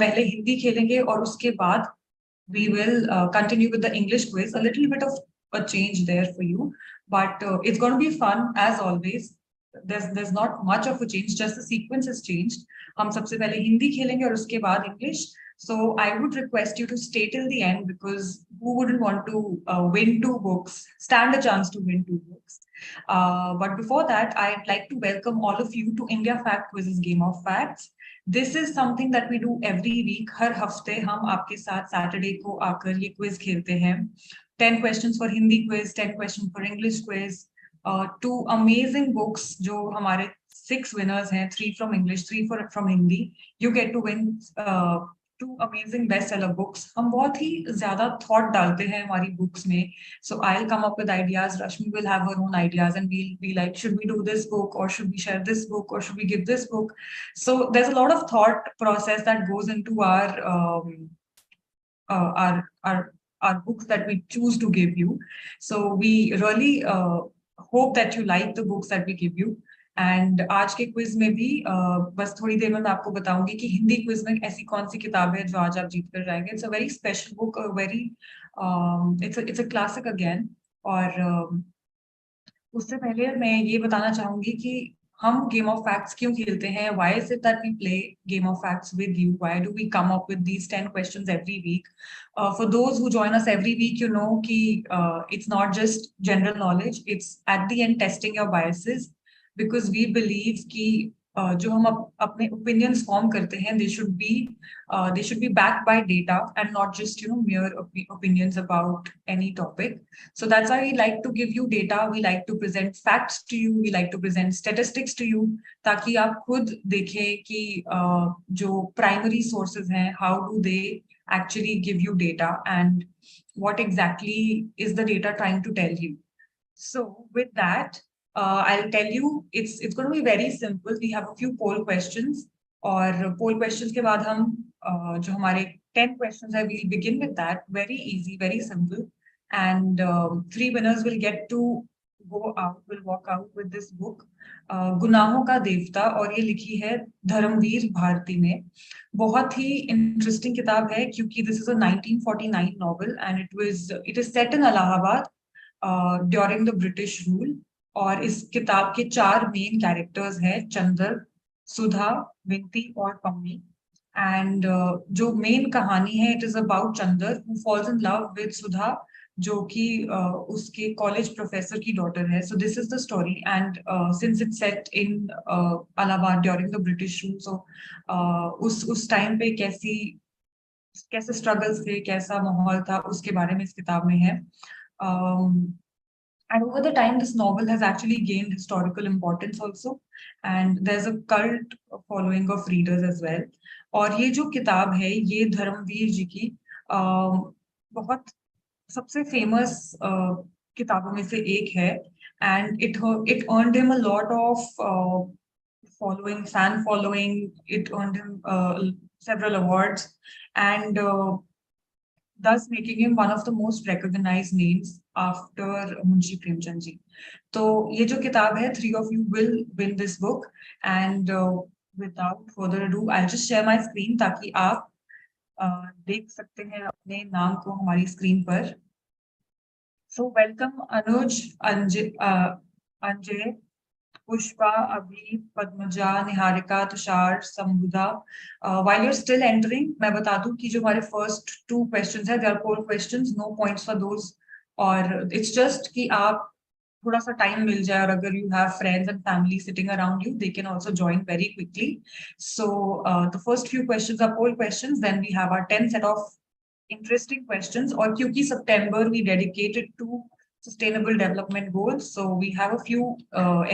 पहले हिंदी खेलेंगे और उसके बाद we will continue with the English quiz. A little bit of a change there for you, but it's going to be fun as always. There's not much of a change, just the sequence has changed. हम सबसे पहले हिंदी खेलेंगे और उसके बाद English. So I would request you to stay till the end because who wouldn't want to win 2 books, stand a chance to win 2 books. But before that, I'd like to welcome all of you to India Fact Quizz's Game of Facts. This is something that we do every week. हर हफ्ते हम आपके साथ Saturday को आकर ये quiz खेलते हैं. 10 questions for Hindi quiz, 10 questions for English quiz. 2 amazing books जो हमारे 6 winners हैं, 3 from English, 3 from Hindi. You get to win 2 amazing bestseller books. हम बहुत ही ज़्यादा thought डालते हैं हमारी books में. So I'll come up with ideas. Rashmi will have her own ideas, and we'll be like, should we do this book, or should we share this book, or should we give this book? So there's a lot of thought process that goes into our books that we choose to give you. So we really hope that you like the books that we give you. And आज के quiz में भी बस थोड़ी देर में मैं आपको बताऊंगी कि हिंदी क्विज में ऐसी कौन सी किताब है जो आज आप जीत कर जाएंगे. It's a very special book, very it's a classic again. और उससे पहले मैं ये बताना चाहूंगी कि हम गेम ऑफ फैक्ट्स क्यों खेलते हैं. Why is it that we play game of facts with you? Why do we come up with these 10 questions every week? For those who join us every week, you know कि it's not just general knowledge, it's at the end testing your biases. Because we believe कि जो हम अपने opinions form करते हैं, they should be backed by data and not just mere opinions about any topic. So that's why we like to give you data. We like to present facts to you. We like to present statistics to you, ताकि आप खुद देखें कि जो primary sources हैं, how do they actually give you data and what exactly is the data trying to tell you. So with that, I'll tell you, it's going to be very simple. We have a few poll questions, और poll questions के बाद हम जो हमारे 10 questions है, we'll begin with that. Very easy, very simple, and 3 winners will get to will walk out with this book, गुनाहों का देवता, और ये लिखी है धर्मवीर भारती ने. बहुत ही इंटरेस्टिंग किताब है क्योंकि this is a 1949 novel and it is set in Allahabad during the British rule. और इस किताब के 4 मेन कैरेक्टर्स हैं, चंदर, सुधा, विंती और पम्मी. एंड जो मेन कहानी है, it is about Chandar who falls in love with Sudha, जो कि उसके कॉलेज प्रोफेसर की डॉटर है. So this is the story, and since it's set in Allahabad during the British rule, so उस टाइम पे कैसे स्ट्रगल्स थे, कैसा माहौल था, उसके बारे में इस किताब में है. And over the time, this novel has actually gained historical importance also, and there's a cult following of readers as well. और ये जो किताब है, ये धर्मवीर जी की बहुत सबसे famous किताबों में से एक है, and it earned him a lot of fan following. It earned him several awards, and thus making him one of the most recognized names after Munshi Premchand ji. तो ये जो किताब है, 3 of you will win this book, and without further ado, I'll just share my screen ताकि आप देख सकते हैं अपने नाम को हमारी स्क्रीन पर. So welcome Anuj, Anjay, Pushpa, Abhi, Padmaja, Niharika, Tushar, Sambudha. While you're still entering, मैं बता दूं कि जो हमारे first 2 questions हैं, they are poll questions, no points for those. और it's just कि आप थोड़ा सा time मिल जाए, और अगर you have friends and family sitting around you, they can also join very quickly. So the first few questions are poll questions, then we have our 10 set of interesting questions. और क्योंकि September we dedicated to Sustainable Development Goals, so we have a few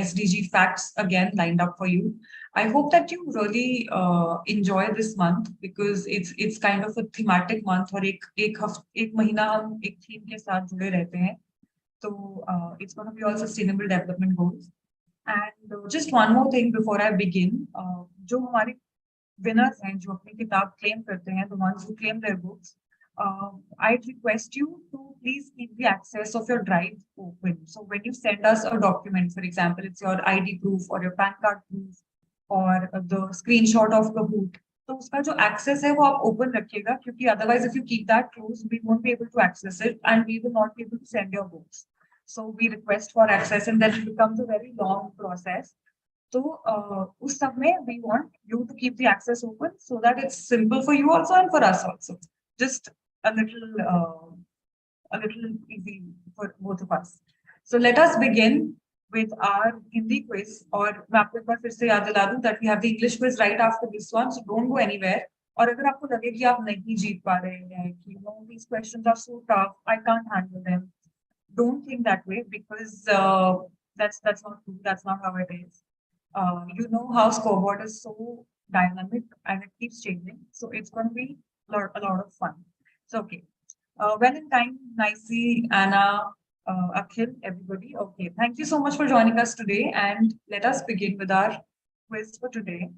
SDG facts again lined up for you. I hope that you really enjoy this month because it's kind of a thematic month, और एक महीना हम एक theme के साथ जुड़े रहते हैं. So it's going to be all Sustainable Development Goals. And just one more thing before I begin, जो हमारे winners हैं, जो अपनी किताब claim करते हैं, the ones who claim their books, I'd request you to please keep the access of your drive open. So when you send us a document, for example, it's your ID proof or your PAN card proof or the screenshot of the book, तो उसका जो access है वो आप open रखिएगा, क्योंकि otherwise if you keep that close we won't be able to access it and we will not be able to send your books. So we request for access and then it becomes a very long process. So उस सब में we want you to keep the access open so that it's simple for you also and for us also. Just a little easy for both of us. So let us begin with our Hindi quiz. और मैं आपको एक बार फिर से याद दिला दूं that we have the English quiz right after this one, so don't go anywhere. और अगर आपको लगे कि आप नहीं जीत पा रहे हैं कि these questions are so tough, I can't handle them, don't think that way, because that's not true. That's not how it is. You know how scoreboard is so dynamic and it keeps changing, so it's going to be a lot of fun. So okay, Valentine, Nicey, Anna, Akhil, everybody. Okay, thank you so much for joining us today, and let us begin with our quiz for today.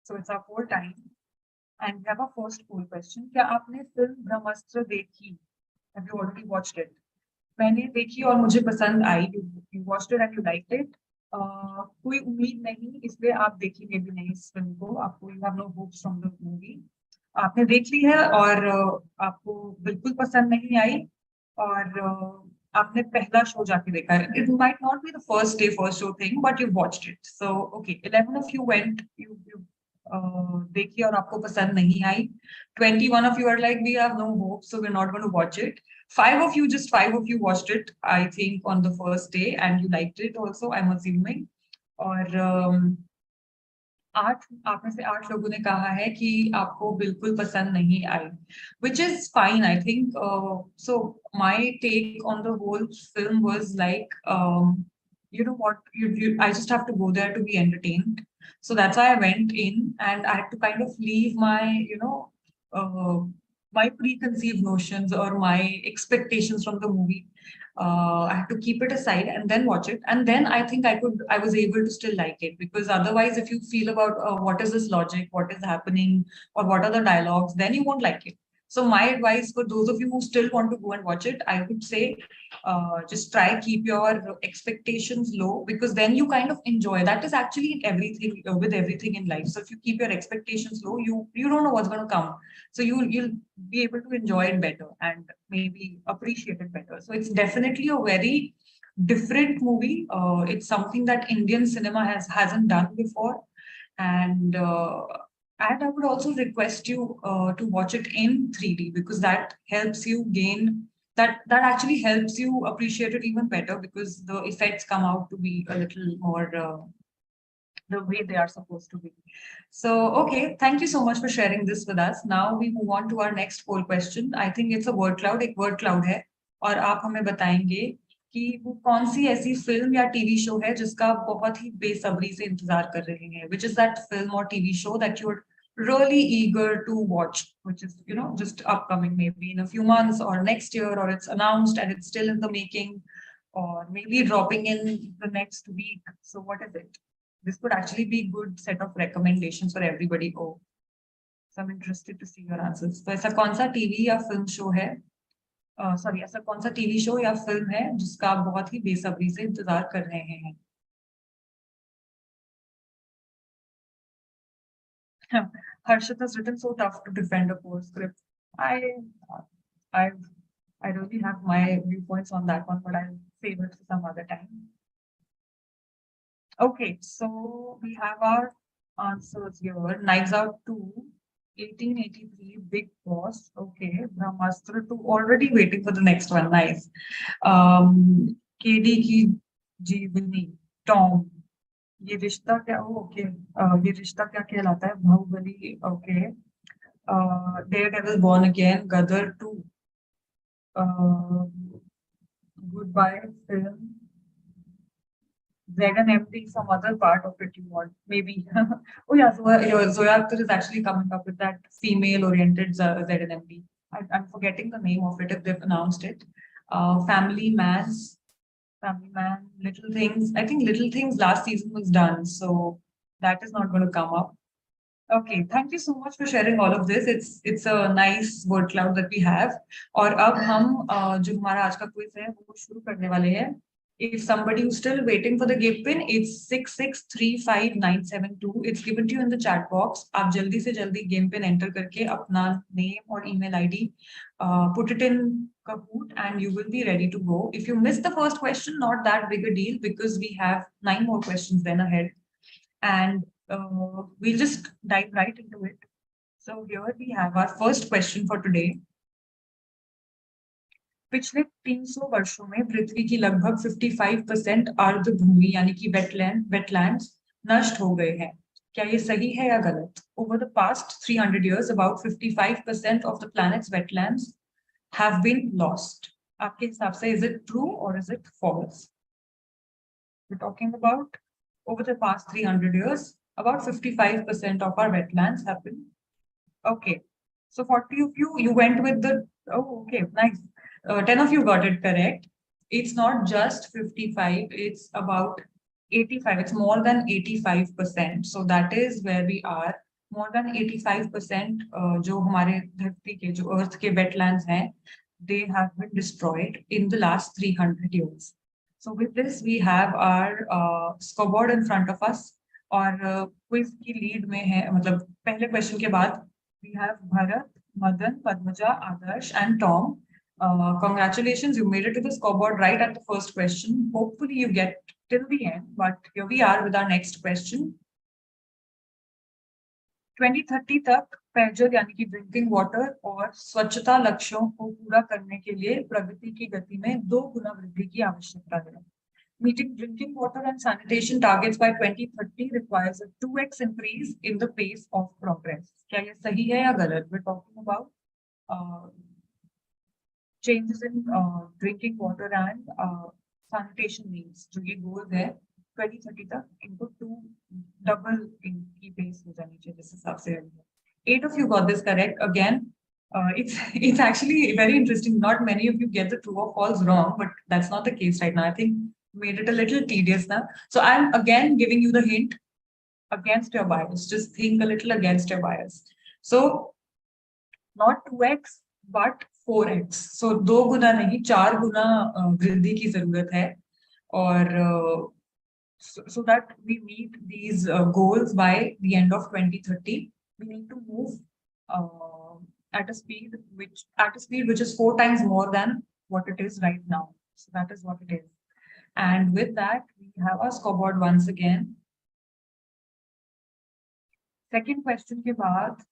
So it's our fourth time, and we have our first poll question. क्या आपने film ब्रह्मास्त्र देखी? Have you already watched it? मैंने देखी और मुझे पसंद आई. You watched it and you liked it. कोई उम्मीद नहीं, इसलिए आप देखेंगे भी नहीं इस फिल्म को. आपको you have no hopes from the movie. आपने देख ली है और आपको बिल्कुल पसंद नहीं आई, और आपने पहला शो जाके देखा है. It might not be the first day first show thing, but you watched it. So okay, 11 of you went. You देखी और आपको पसंद नहीं आई. 21 of you are like, we have no hope, so we're not going to watch it. 5 of you watched it, I think, on the first day, and you liked it also, I'm assuming. और आप में से 8 लोगों ने कहा है कि आपको बिल्कुल पसंद नहीं आई, which is fine, I think. So my take on the whole film was like, you know what, I just have to go there to be entertained. So that's why I went in, and I had to kind of leave my, my preconceived notions or my expectations from the movie. I had to keep it aside and then watch it. And then I think I was able to still like it, because otherwise, if you feel about what is this logic, what is happening, or what are the dialogues, then you won't like it. So my advice for those of you who still want to go and watch it, I would say, just try keep your expectations low, because then you kind of enjoy. That is actually everything with everything in life. So if you keep your expectations low, you don't know what's going to come. So you'll be able to enjoy it better and maybe appreciate it better. So it's definitely a very different movie. It's something that Indian cinema hasn't done before, and I would also request you to watch it in 3D, because that helps you gain that actually helps you appreciate it even better, because the effects come out to be a little more the way they are supposed to be. So, okay, thank you so much for sharing this with us. Now we move on to our next poll question. I think it's a word cloud, एक word cloud है, और आप हमें बताएंगे कि वो कौन सी ऐसी फिल्म या टीवी शो है जिसका आप बहुत ही बेसब्री से इंतजार कर रहे हैं. Which is that film or TV show that you're really eager to watch, which is, just upcoming maybe in a few months or next year, or it's announced and it's still in the making, or maybe dropping in the next week. So what is it? This could actually be a good set of recommendations for everybody. Oh, so I'm interested to see your answers. So ऐसा कौन सा TV या film show है, sorry ऐसा कौन सा TV show या film है जिसका आप बहुत ही बेसब्री से इंतजार कर रहे हैं. Harshit has written so tough to defend a poor script. I really have my viewpoints on that one, but I'll save it for some other time. Okay, so we have our answers here. Knives Out 2, 1883, Big Boss. Okay, Brahmastra 2, already waiting for the next one. Nice. KD Ki Jeevani, Tom. ये रिश्ता क्या okay ये रिश्ता Kya Kehlata Hai Baahubali okay Daredevil Born Again Gadar 2 Goodbye film ZNMD some other part of it you want maybe. Oh yeah, Zoya Akhtar is actually coming up with that female oriented ZNMD. I'm forgetting the name of it if they've announced it. Family Man, Little Things. I think Little Things last season was done, so that is not going to come up. Okay, thank you so much for sharing all of this. It's a nice word cloud that we have. और अब हम जो हमारा आज का quiz है वो शुरू करने वाले हैं. If somebody who's still waiting for the game pin, it's 6635972. It's given to you in the chat box. आप जल्दी से जल्दी game pin enter करके अपना name और email ID put it in Kahoot and you will be ready to go. If you miss the first question, not that big a deal because we have 9 more questions then ahead. And we'll just dive right into it. So here we have our first question for today. पिछले 300 वर्षों में पृथ्वी की लगभग 55% आर्द्रभूमि यानी कि wetlands नष्ट हो गए हैं. क्या ये सही है या गलत? Over the past 300 years, about 55% of the planet's wetlands have been lost. आपके हिसाब से is it true or is it false? We're talking about over the past 300 years, about 55% of our wetlands have been. Okay. So 40 of you went with the, oh, okay, nice. 10 of you got it correct. It's not just 55, it's about 85. It's more than 85%. So that is where we are. More than 85% जो हमारे धरती के जो अर्थ के wetlands हैं, they have been destroyed in the last 300 years. So with this, we have our scoreboard in front of us. और quiz की lead में है, मतलब पहले क्वेश्चन के बाद we have Bharat, Madan, Padmaja, Adarsh, and Tom. Congratulations, you made it to the scoreboard right at the first question. Hopefully you get till the end, but here we are with our next question. 2030 तक पेयजल यानी कि drinking water और स्वच्छता लक्ष्यों को पूरा करने के लिए प्रगति की गति में 2 गुना वृद्धि की आवश्यकता है. Meeting drinking water and sanitation targets by 2030 requires a 2x increase in the pace of progress. क्या ये सही है या गलत? We're talking about changes in drinking water and sanitation needs. जो ये goals है 2030 तक इनको 2 double इनकी pace हो जानी चाहिए जिस हिसाब से. 8 of you got this correct. Again, it's actually very interesting. Not many of you get the true or false wrong, but that's not the case right now. I think made it a little tedious now. So I'm again giving you the hint against your bias. Just think a little against your bias. So not 2x but 4x. So 2 गुना नहीं 4 गुना वृद्धि की जरूरत है. और so that we meet these goals by the end of 2030, we need to move at a speed which is 4 times more than what it is right now. So that is what it is. And with that, we have our scoreboard once again. Second question के बाद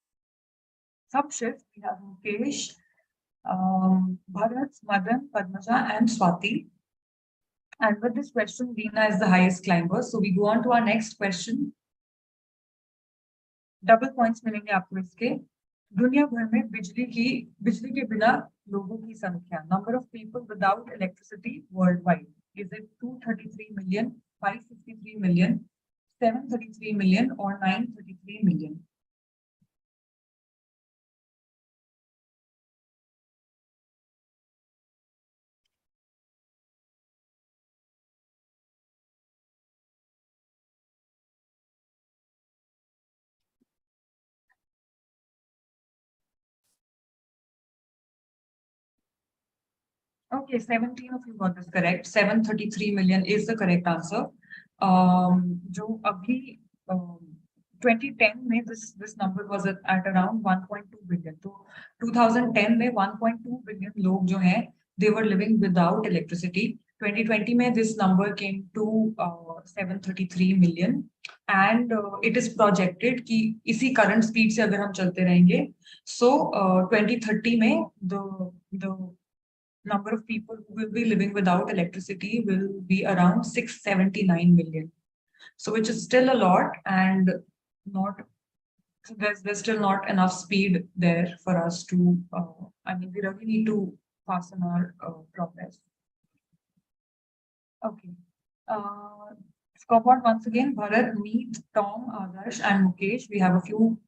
sub shift we have Mukesh, Bharat, Madan, Padmaja, and Swati. And with this question, Veena is the highest climber. So we go on to our next question. Double points मिलेंगे आपको इसके. दुनिया भर में बिजली के बिना लोगों की संख्या, number of people without electricity worldwide. Is it 233 million, 553 million, 733 million, or 933 million? Okay, 17 of you got this correct. 733 million is the correct answer. जो अभी 2010 में this number was at around 1.2 billion. तो 2010 में 1.2 billion लोग जो हैं they were living without electricity. 2020 में this number came to 733 million and it is projected कि इसी current speed से अगर हम चलते रहेंगे so 2030 में the number of people who will be living without electricity will be around 679 million. So which is still a lot and not, there's still not enough speed there for us to, I mean, we really need to fasten our progress. Okay. Scoreboard once again, Bharat, Meet, Tom, Adarsh and Mukesh. We have a few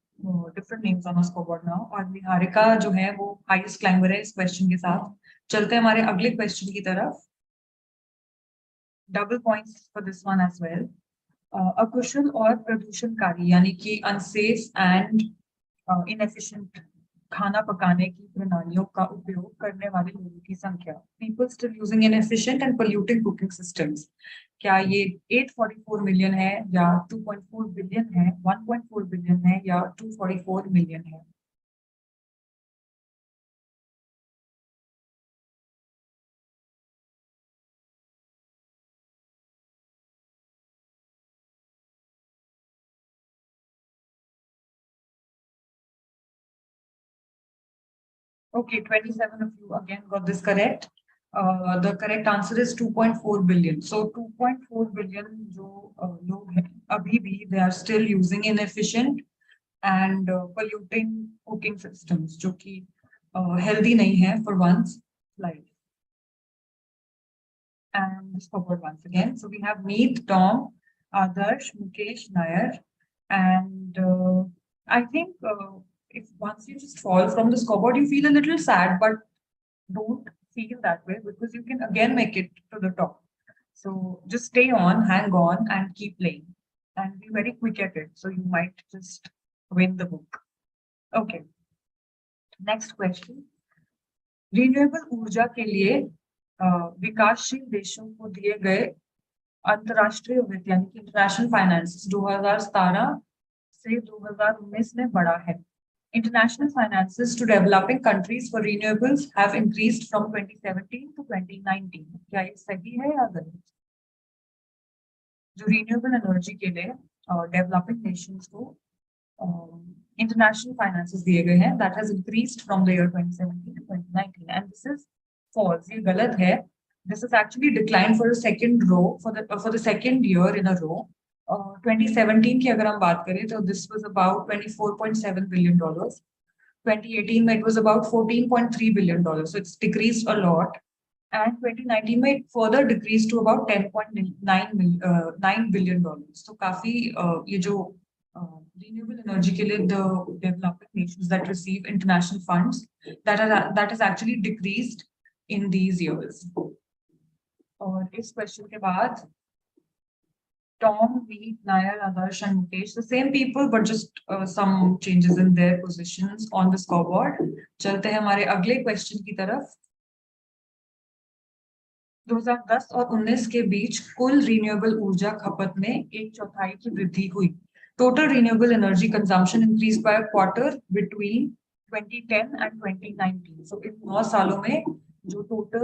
different names on our scoreboard now. और निहारिका जो है वो highest climber है इस question के साथ. चलते हैं हमारे अगले क्वेश्चन की तरफ. Double points for this one as well. अकुशल और प्रदूषणकारी यानी कि अनसेफ एंड इनएफिशिएंट खाना पकाने की प्रणालियों का उपयोग करने वाले लोगों की संख्या, people still using inefficient and polluting cooking systems, क्या ये 844 मिलियन है या 2.4 बिलियन है, 1.4 बिलियन है या 244 मिलियन है? Okay, 27 of you again got this correct. The correct answer is 2.4 billion. So 2.4 billion जो लोग हैं अभी भी they are still using inefficient and polluting cooking systems जो कि healthy नहीं है for one's life. And this covered once again. So we have Meet, Tom, Adarsh, Mukesh, Nair, and I think if once you just fall from the scoreboard, you feel a little sad, but don't feel that way because you can again make it to the top. So just stay on, hang on, and keep playing, and be very quick at it. So you might just win the book. Okay. Next question. Renewable ऊर्जा के लिए विकासशील देशों को दिए गए अंतरराष्ट्रीय वित्त यानी कि इंटरनेशनल फाइनेंस 2017 से 2019 में बढ़ा है. International finances to developing countries for renewables have increased from 2017 to 2019. क्या ये सही है या गलत? जो रिन्यूएबल एनर्जी के लिए डेवलपिंग नेशंस को इंटरनेशनल फाइनेंसेस दिए गए हैं, that has increased from the year 2017 to 2019, and this is false. ये गलत है. This is actually declined for a second row for the second year in a row. 2017 की अगर हम बात करें तो this was about $24.7 billion. 2018 में it was about $14.3 billion. So it's decreased a lot. And 2019 में it further decreased to about $10.9 billion. So काफी ये जो renewable energy के लिए the developing nations that receive international funds that has actually decreased in these years. और इस question के बाद Tom, Meet, Nair, Adarsh, and Mukesh, the same people, but just some changes in their positions on the scoreboard. चलते हैं हमारे अगले question की तरफ. 2010 और 19 के बीच कुल रिन्यूएबल ऊर्जा खपत में 1/4 की वृद्धि हुई. Total renewable energy consumption increased by a quarter between 2010 and 2019. So इन 9 सालों में जो total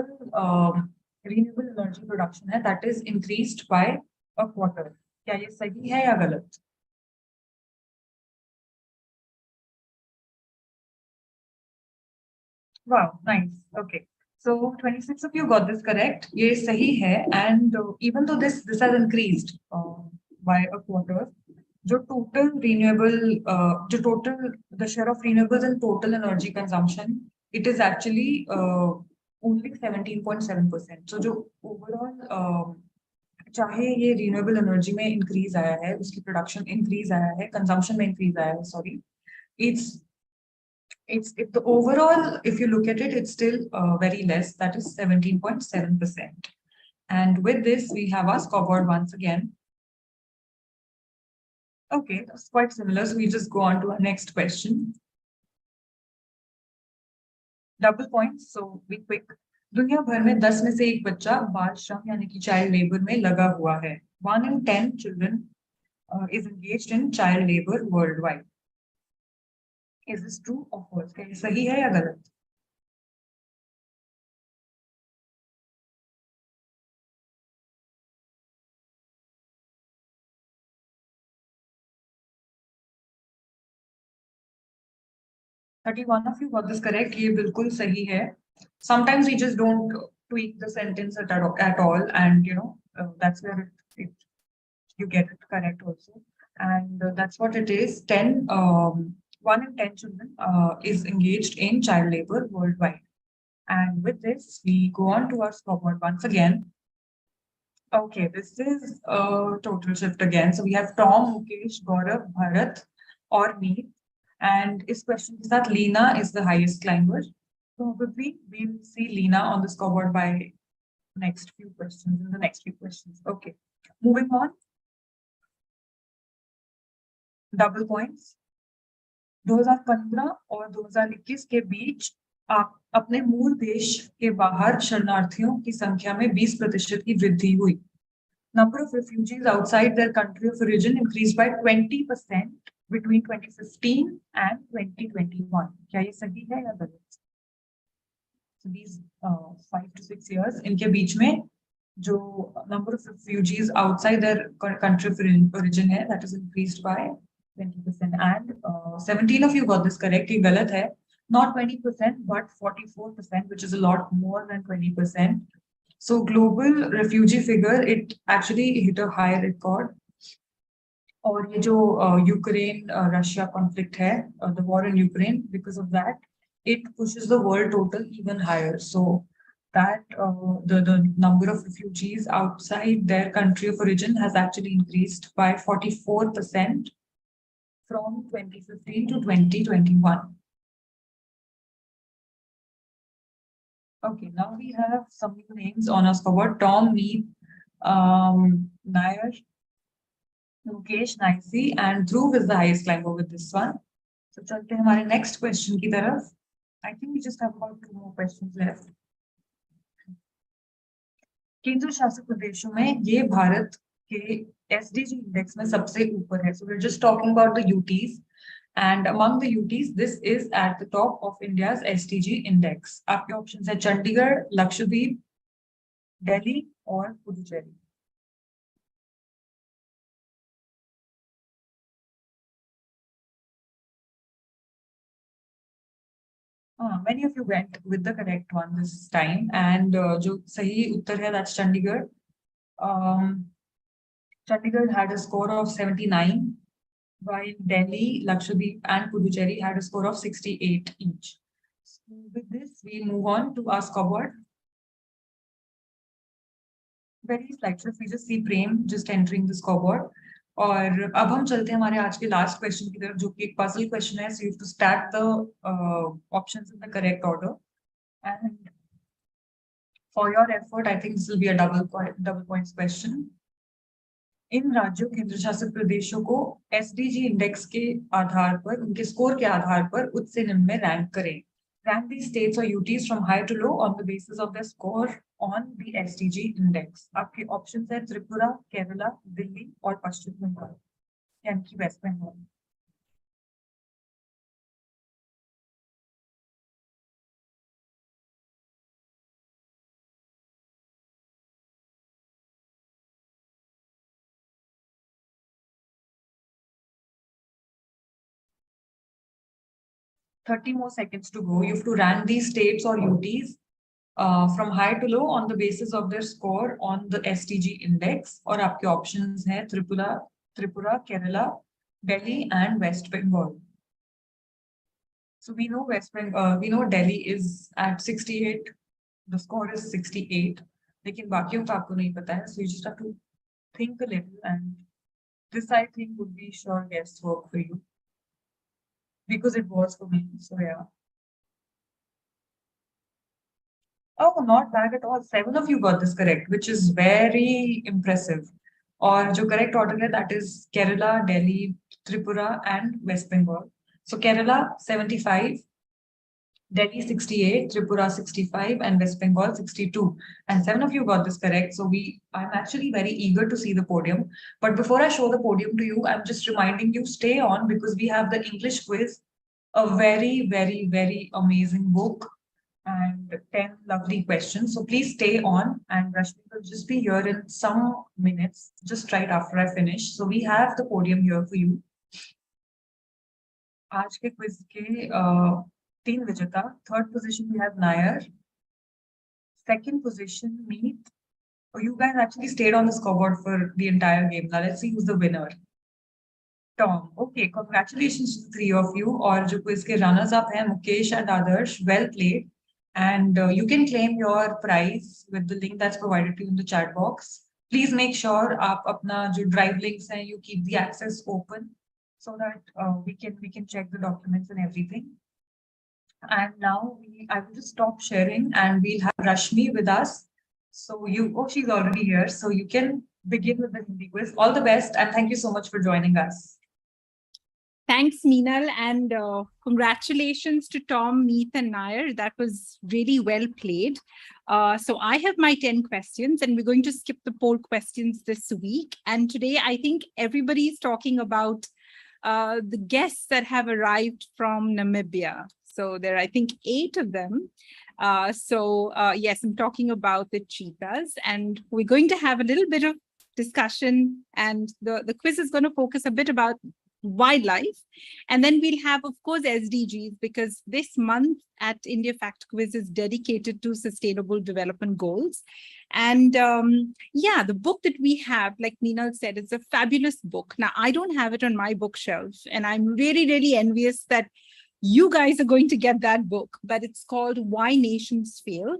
renewable energy production है, that is increased by a quarter. क्या ये सही है या गलत? Wow, nice. Okay. So 26 of you got this correct. ये सही है, and even though this has increased by a quarter, जो total renewable the share of renewables in total energy consumption, it is actually only 17.7%. So जो overall चाहे ये renewable energy में increase आया है, उसकी प्रोडक्शन इंक्रीज आया है, कंजम्पशन में इंक्रीज आया है, sorry, it's if the overall, if you look at it, it's still very less, that is 17.7%. And with this we have our scoreboard once again. Okay, that's quite similar, so we just go on to our next question. Double points, so be quick. दुनिया भर में 10 में से एक बच्चा बाल श्रम यानी कि चाइल्ड लेबर में लगा हुआ है. 1 in 10 children is engaged in child labor worldwide. Is this true or false? क्या ये सही है या गलत? One of you got this correct. ये बिल्कुल सही है. Sometimes we just don't tweak the sentence at all, and that's where you get it correct also. And that's what it is. 1 in 10 children is engaged in child labor worldwide. And with this, we go on to our scoreboard once again. Okay, this is a total shift again. So we have Tom, Mukesh, Gaurav, Bharat, or me. And this question is that Leena is the highest climber. Probably we'll see Leena on the scoreboard by next few questions, in the next few questions. Okay, moving on. Double points. 2015 और 2021 के बीच आप अपने मूल देश के बाहर शरणार्थियों की संख्या में 20% की वृद्धि हुई। Number of refugees outside their country of origin increased by 20% between 2015 and 2021. क्या ये सही है या गलत? So these 5 to 6 years, इनके बीच में जो number of refugees outside their country of origin है, that is increased by 20%. And 17 of you got this correct. ये गलत है. Not 20%, but 44%, which is a lot more than 20%. So global refugee figure, it actually hit a high record. और ये जो Ukraine Russia conflict है, the war in Ukraine, because of that, it pushes the world total even higher. So that the number of refugees outside their country of origin has actually increased by 44% from 2015 to 2021. Okay, now we have some new names on our scoreboard. Tom, Mead, Nair, Mukesh, Nicey, and Dhruv is the highest climber with this one. So चलते हैं हमारे next question की तरफ. I think we just have about 2 more questions left. केंद्र शासित प्रदेशों में ये भारत के SDG इंडेक्स में सबसे ऊपर है. So we're just talking about the UTs. And among the UTs, this is at the top of India's SDG index. आपके options है चंडीगढ़, लक्षद्वीप, दिल्ली और Puducherry. Many of you went with the correct one this time, and जो सही उत्तर है that's Chandigarh. Chandigarh had a score of 79, while Delhi, Lakshadweep, and Puducherry had a score of 68 each. So with this, we move on to our scoreboard. Very slightly, we just see Prem just entering the scoreboard. और अब हम चलते हैं हमारे आज के last question की तरफ, जो कि एक पजल क्वेश्चन है. So you have to stack the options in the correct order. And for your effort, I think this will be a double points question. इन राज्यों केंद्र शासित प्रदेशों को SDG इंडेक्स के आधार पर, उनके स्कोर के आधार पर उच्च से निम्न में रैंक करें. Rank these states or UTs from high to low on the basis of their score on the SDG index. आपके options है त्रिपुरा, केरला, दिल्ली और पश्चिम बंगाल, यानी कि West Bengal. Thirty more seconds to go. You have to rank these states or UTs from high to low on the basis of their score on the SDG index. और आपके options हैं Tripura, Kerala, Delhi, and West Bengal. So we know we know Delhi is at 68. The score is 68. लेकिन बाकियों का आपको नहीं पता है. So you just have to think a little, and this I think would be sure guesswork for you, because it was for me. So yeah. Oh, not bad at all. 7 of you got this correct, which is very impressive. और जो correct order है, that is Kerala, Delhi, Tripura, and West Bengal. So Kerala 75, Delhi 68, Tripura 65, and West Bengal 62. And 7 of you got this correct. So I'm actually very eager to see the podium. But before I show the podium to you, I'm just reminding you, stay on, because we have the English quiz, a very, very, very amazing book, and 10 lovely questions. So please stay on, and Rashmi will just be here in some minutes, just right after I finish. So we have the podium here for you. आज के quiz के 3 विजेता. Third position we have Nair. Second position Meet. Oh, you guys actually stayed on the scoreboard for the entire game. Now let's see who's the winner. Tom. Okay, congratulations to the 3 of you. और जो quiz के runners up हैं Mukesh and Adarsh. Well played. And you can claim your prize with the link that's provided to you in the chat box. Please make sure आप अपना जो drive links हैं, you keep the access open, so that we can check the documents and everything. And now I will just stop sharing, and we'll have Rashmi with us. So she's already here, so you can begin with the Hindi quiz. All the best, and thank you so much for joining us. Thanks, Meenal, and congratulations to Tom, Meet, and Nair. That was really well played. So I have my 10 questions, and we're going to skip the poll questions this week. And today, I think everybody's talking about the guests that have arrived from Namibia. So there are, I think, 8 of them. Yes, I'm talking about the cheetahs, and we're going to have a little bit of discussion, and the quiz is going to focus a bit about wildlife, and then we'll have, of course, SDGs, because this month at India Fact Quiz is dedicated to sustainable development goals. And yeah, the book that we have, like Meenal said, is a fabulous book. Now, I don't have it on my bookshelf, and I'm really, really envious that you guys are going to get that book, but it's called Why Nations Fail: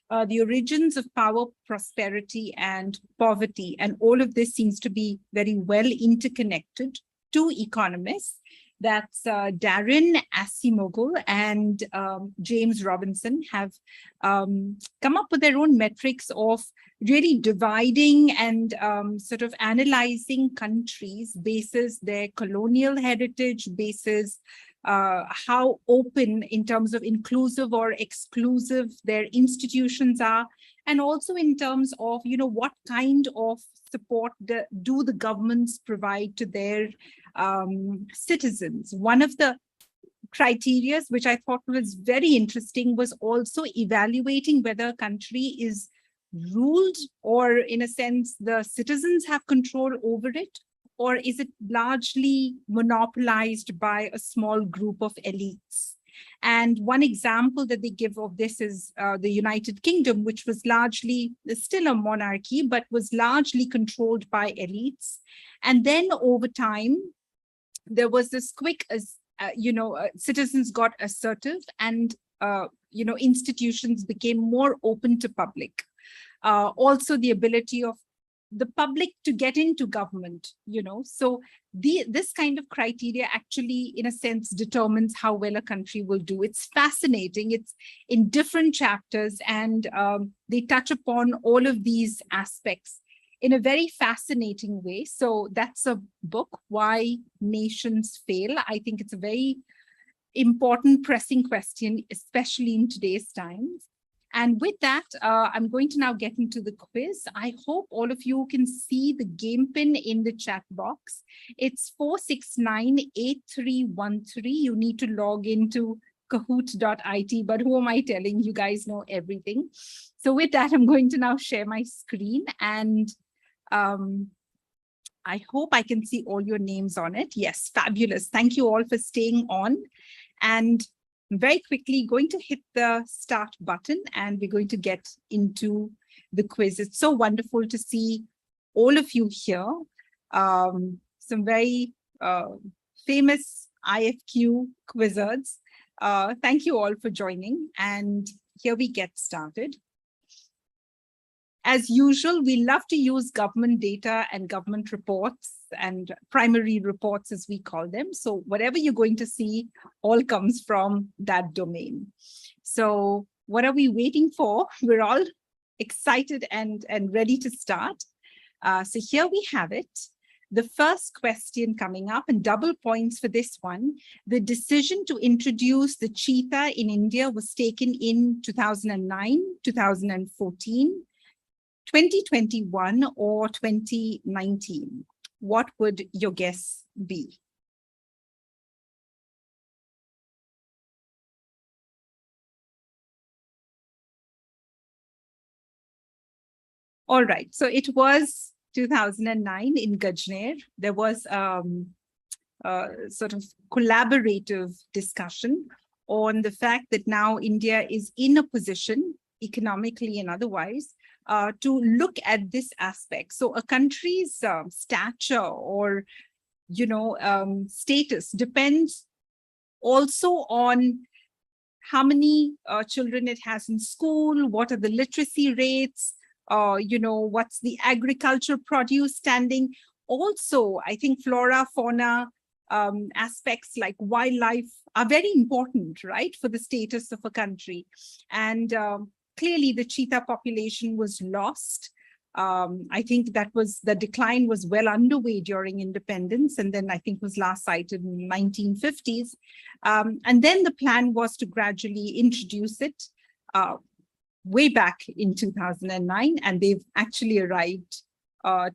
The Origins of Power, Prosperity, and Poverty. And all of this seems to be very well interconnected. 2 economists, that's Daron Acemoglu and James Robinson, have come up with their own metrics of really dividing and sort of analyzing countries basis their colonial heritage, basis how open in terms of inclusive or exclusive their institutions are, and also in terms of, you know, what kind of support do the governments provide to their citizens. One of the criteria, which I thought was very interesting, was also evaluating whether a country is ruled, or in a sense, the citizens have control over it, or is it largely monopolized by a small group of elites. And one example that they give of this is the United Kingdom, which was largely still a monarchy, but was largely controlled by elites. And then over time, there was this quick, citizens got assertive, and, institutions became more open to public. Also, the ability of the public to get into government, so this kind of criteria actually, in a sense, determines how well a country will do. It's fascinating. It's in different chapters, and they touch upon all of these aspects in a very fascinating way. So that's a book, Why Nations Fail. I think it's a very important, pressing question, especially in today's times. And with that, I'm going to now get into the quiz. I hope all of you can see the game pin in the chat box. It's 4698313. You need to log into kahoot.it, but who am I telling? You guys know everything. So with that, I'm going to now share my screen, and I hope I can see all your names on it. Yes, fabulous. Thank you all for staying on. And very quickly going to hit the start button, and we're going to get into the quiz. It's so wonderful to see all of you here. Some very famous IFQ quizzards. Thank you all for joining, and here we get started. As usual, we love to use government data and government reports and primary reports, as we call them. So whatever you're going to see all comes from that domain. So what are we waiting for? We're all excited and ready to start. So here we have it. The first question coming up, and double points for this one. The decision to introduce the cheetah in India was taken in 2009, 2014, 2021, or 2019. What would your guess be? All right, so it was 2009 in Gajner. There was sort of collaborative discussion on the fact that now India is in a position, economically and otherwise, to look at this aspect. So a country's stature or, status depends also on how many children it has in school, what are the literacy rates, what's the agriculture produce standing. Also, I think flora, fauna, aspects like wildlife are very important, right, for the status of a country. And clearly the cheetah population was lost I think that was the decline was well underway during independence, and then I think was last sighted in the 1950s. And then the plan was to gradually introduce it way back in 2009, and they've actually arrived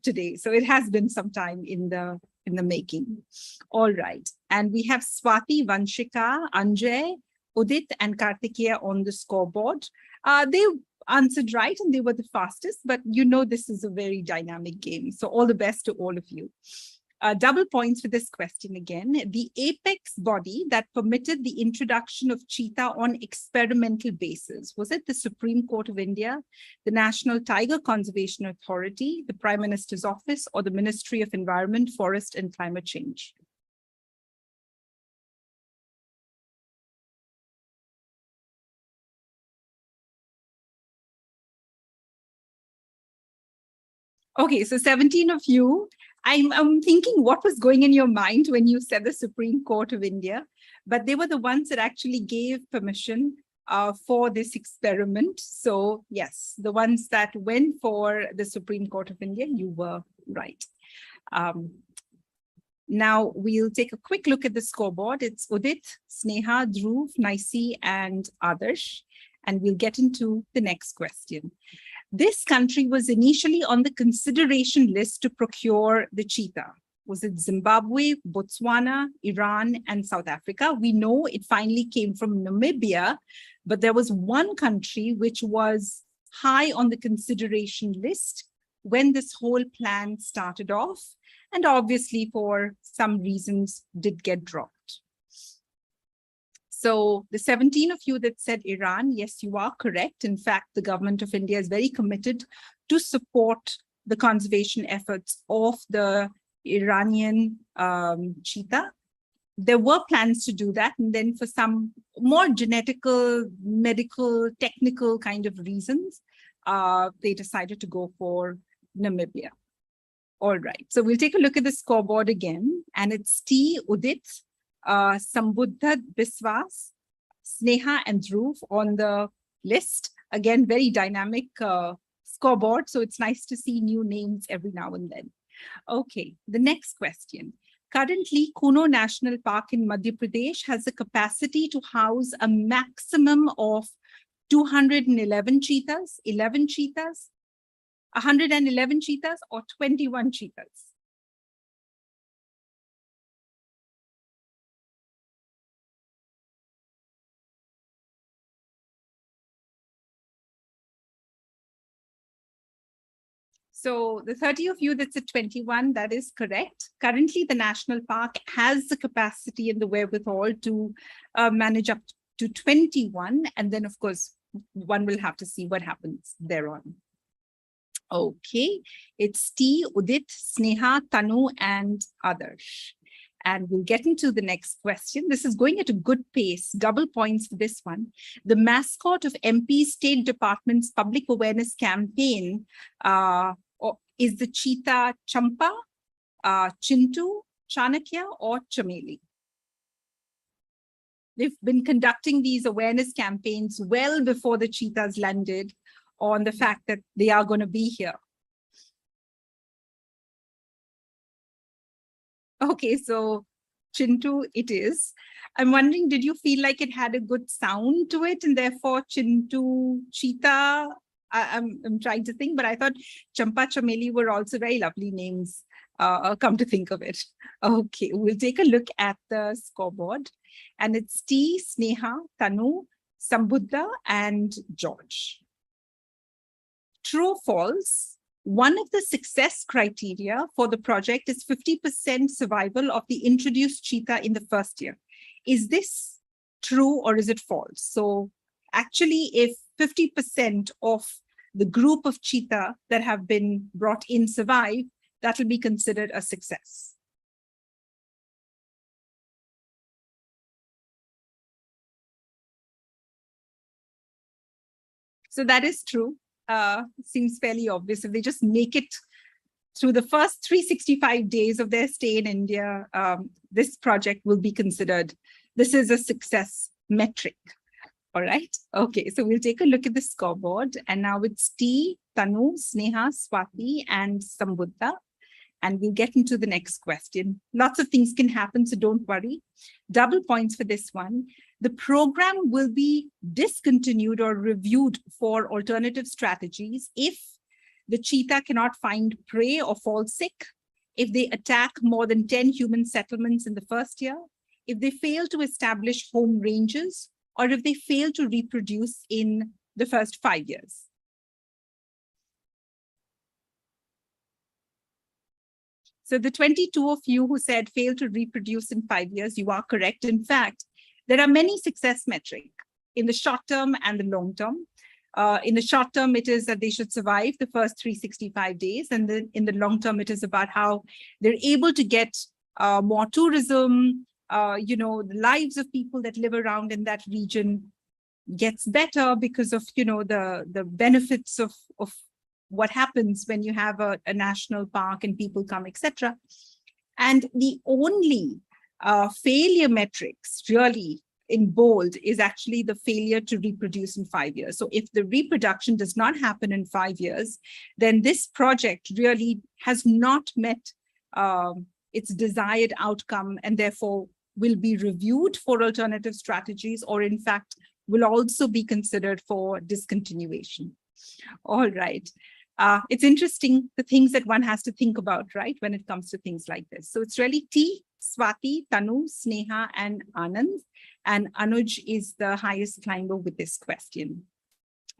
today. So it has been some time in the making. All right. And we have Swati, Vanshika, Anjay, Udit, and Kartikeya on the scoreboard. They answered right and they were the fastest, but you know this is a very dynamic game. So all the best to all of you. Double points for this question again. The apex body that permitted the introduction of cheetah on experimental basis, was it the Supreme Court of India, the National Tiger Conservation Authority, the Prime Minister's Office, or the Ministry of Environment, Forest and Climate Change? Okay, so 17 of you. I'm thinking what was going in your mind when you said the Supreme Court of India, but they were the ones that actually gave permission for this experiment. So yes, the ones that went for the Supreme Court of India, you were right. Now we'll take a quick look at the scoreboard. It's Udit, Sneha, Dhruv, Naisi, and Adarsh, and we'll get into the next question. This country was initially on the consideration list to procure the cheetah. Was it Zimbabwe, Botswana, Iran, and South Africa? We know it finally came from Namibia, but there was one country which was high on the consideration list when this whole plan started off, and obviously for some reasons did get dropped. So the 17 of you that said Iran, yes, you are correct. In fact, the government of India is very committed to support the conservation efforts of the Iranian cheetah. There were plans to do that. And then for some more genetical, medical, technical kind of reasons, they decided to go for Namibia. All right. So we'll take a look at the scoreboard again. And it's T, Udit, Sambuddha, Biswas, Sneha, and Dhruv on the list. Again, very dynamic scoreboard. So it's nice to see new names every now and then. Okay, the next question. Currently, Kuno National Park in Madhya Pradesh has the capacity to house a maximum of 211 cheetahs, 11 cheetahs, 111 cheetahs, or 21 cheetahs. So the 30 of you that said 21, that is correct. Currently, the national park has the capacity and the wherewithal to manage up to 21. And then, of course, one will have to see what happens thereon. Okay, it's T, Udit, Sneha, Tanu, and Adarsh. And we'll get into the next question. This is going at a good pace, double points for this one. The mascot of MP State Department's public awareness campaign is the cheetah Champa, Chintu, Chanakya, or Chameli. They've been conducting these awareness campaigns well before the cheetahs landed on the fact that they are going to be here. Okay, so Chintu it is. I'm wondering, did you feel like it had a good sound to it and therefore Chintu, cheetah? I'm trying to think, but I thought Champa, Chameli were also very lovely names, come to think of it. Okay, we'll take a look at the scoreboard. And it's T, Sneha, Tanu, Sambuddha, and George. True or false? One of the success criteria for the project is 50% survival of the introduced cheetah in the first year. Is this true or is it false? So actually, if 50% of the group of cheetah that have been brought in survive, that will be considered a success. So that is true. Seems fairly obvious. If they just make it through the first 365 days of their stay in India, this project will be considered, this is a success metric. All right. Okay, so we'll take a look at the scoreboard. And now it's T, Tanu, Sneha, Swati, and Sambuddha. And we'll get into the next question. Lots of things can happen, so don't worry. Double points for this one. The program will be discontinued or reviewed for alternative strategies if the cheetah cannot find prey or fall sick, if they attack more than 10 human settlements in the first year, if they fail to establish home ranges, or if they fail to reproduce in the first 5 years. So the 22 of you who said fail to reproduce in 5 years, you are correct. In fact, there are many success metrics in the short term and the long term. In the short term, it is that they should survive the first 365 days. And then in the long term, it is about how they're able to get more tourism, the lives of people that live around in that region gets better because of, the benefits of what happens when you have a national park and people come, etc. And the only failure metrics really in bold is actually the failure to reproduce in 5 years. So if the reproduction does not happen in 5 years, then this project really has not met its desired outcome, and therefore will be reviewed for alternative strategies, or in fact, will also be considered for discontinuation. All right. It's interesting, the things that one has to think about, right, when it comes to things like this. So it's really T, Swati, Tanu, Sneha, and Anand. And Anuj is the highest climber with this question.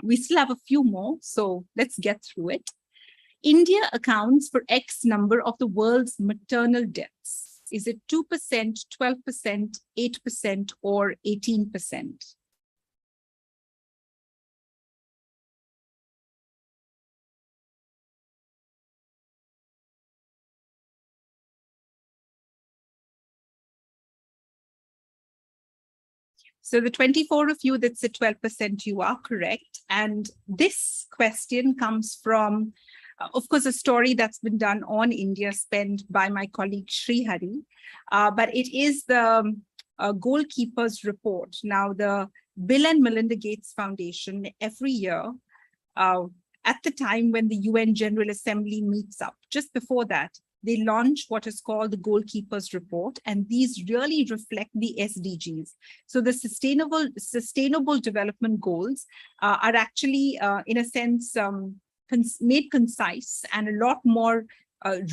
We still have a few more, so let's get through it. India accounts for X number of the world's maternal deaths. Is it 2%, 12%, 8%, or 18%? So the 24 of you that said 12%, you are correct. And this question comes from, of course, a story that's been done on India, spent by my colleague Srihari. But it is the goalkeepers report. Now, the Bill and Melinda Gates Foundation, every year, at the time when the UN General Assembly meets up, just before that, they launch what is called the Goalkeepers Report, and these really reflect the SDGs. So the Sustainable Development Goals are actually, in a sense, made concise and a lot more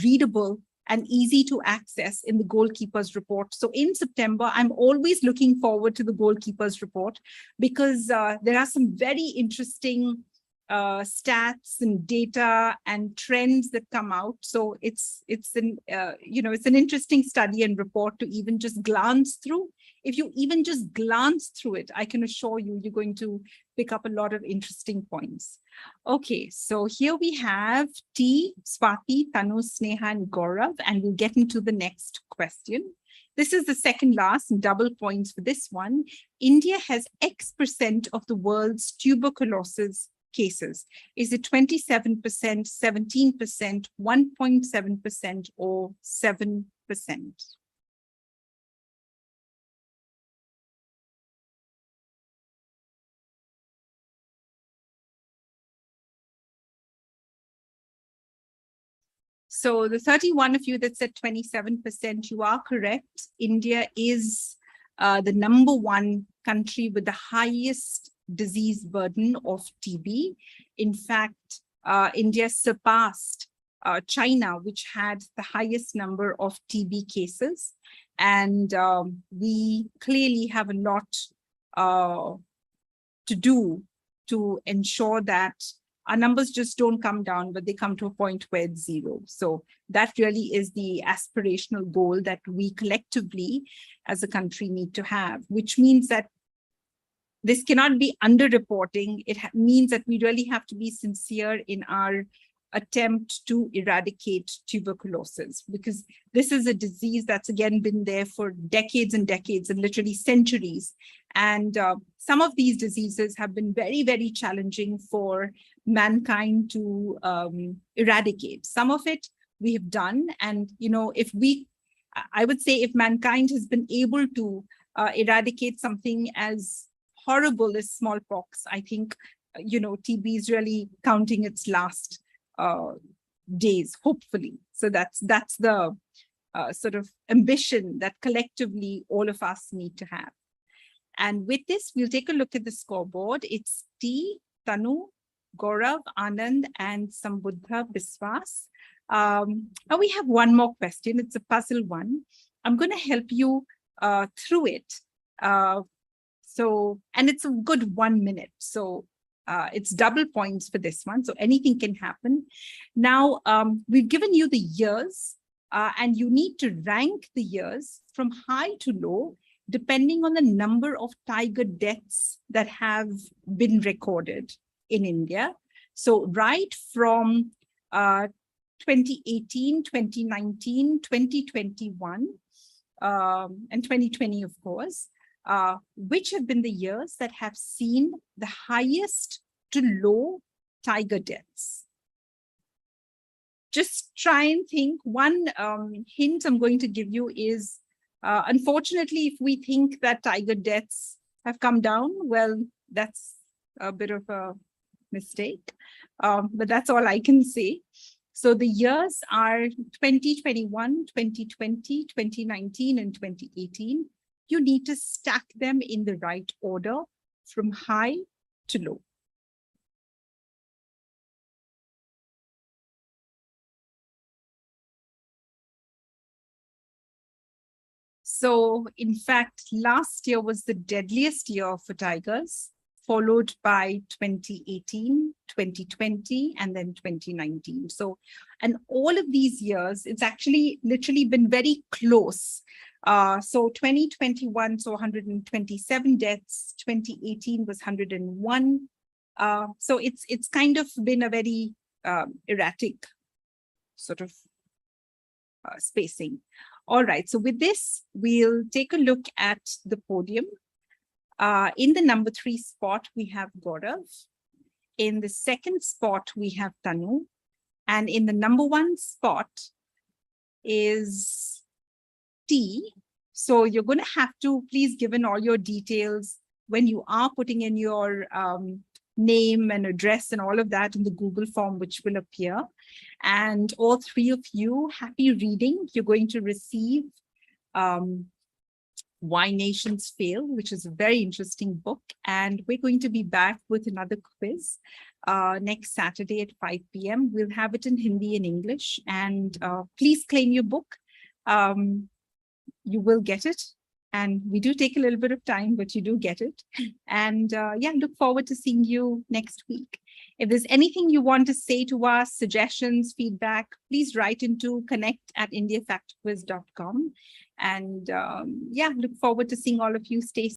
readable and easy to access in the Goalkeepers Report. So in September, I'm always looking forward to the Goalkeepers Report because there are some very interesting stats and data and trends that come out. So it's an interesting study and report to even just glance through. If you even just glance through it, I can assure you, you're going to pick up a lot of interesting points. Okay, so here we have T, Swati, Tanu, Sneha, and Gaurav, and we'll get into the next question. This is the second last and double points for this one. India has X% of the world's tuberculosis cases. Is it 27%, 17%, 1.7%, or 7%? So the 31 of you that said 27%, you are correct. India is the #1 country with the highest disease burden of TB. In fact, India surpassed China, which had the highest number of TB cases. And we clearly have a lot to do to ensure that our numbers just don't come down, but they come to a point where it's zero. So that really is the aspirational goal that we collectively as a country need to have, which means that this cannot be underreporting. It means that we really have to be sincere in our attempt to eradicate tuberculosis, because this is a disease that's again been there for decades and decades and literally centuries. And some of these diseases have been very, very challenging for mankind to eradicate. Some of it we have done. And, I would say if mankind has been able to eradicate something as horrible as smallpox, I think, TB is really counting its last days, hopefully. So that's the sort of ambition that collectively all of us need to have. And with this, we'll take a look at the scoreboard. It's T, Tanu, Gaurav, Anand, and Sambuddha Biswas. Now we have one more question. It's a puzzle one. I'm going to help you through it. And it's a good 1 minute. So it's double points for this one. So anything can happen. Now, we've given you the years, and you need to rank the years from high to low, depending on the number of tiger deaths that have been recorded in India. So right from 2018, 2019, 2021, and 2020, of course, which have been the years that have seen the highest to low tiger deaths. Just try and think. One hint I'm going to give you is, unfortunately, if we think that tiger deaths have come down, well, that's a bit of a mistake, but that's all I can say. So the years are 2021, 2020, 2019, and 2018. You need to stack them in the right order from high to low. So in fact, last year was the deadliest year for tigers, followed by 2018, 2020, and then 2019. So, and all of these years, it's actually literally been very close. So 2021 saw 127 deaths, 2018 was 101. So it's kind of been a very erratic sort of spacing. All right, so with this, we'll take a look at the podium. In the number 3 spot, we have Gaurav. In the 2nd spot, we have Tanu. And in the number 1 spot is T. So you're going to have to please give in all your details when you are putting in your name and address and all of that in the Google form, which will appear. And all 3 of you, happy reading. You're going to receive Why Nations Fail, which is a very interesting book. And we're going to be back with another quiz next Saturday at 5 p.m. We'll have it in Hindi and English. And please claim your book. You will get it. And we do take a little bit of time, but you do get it. And yeah, look forward to seeing you next week. If there's anything you want to say to us, suggestions, feedback, please write into connect@indiafactquiz.com. And yeah, look forward to seeing all of you. Stay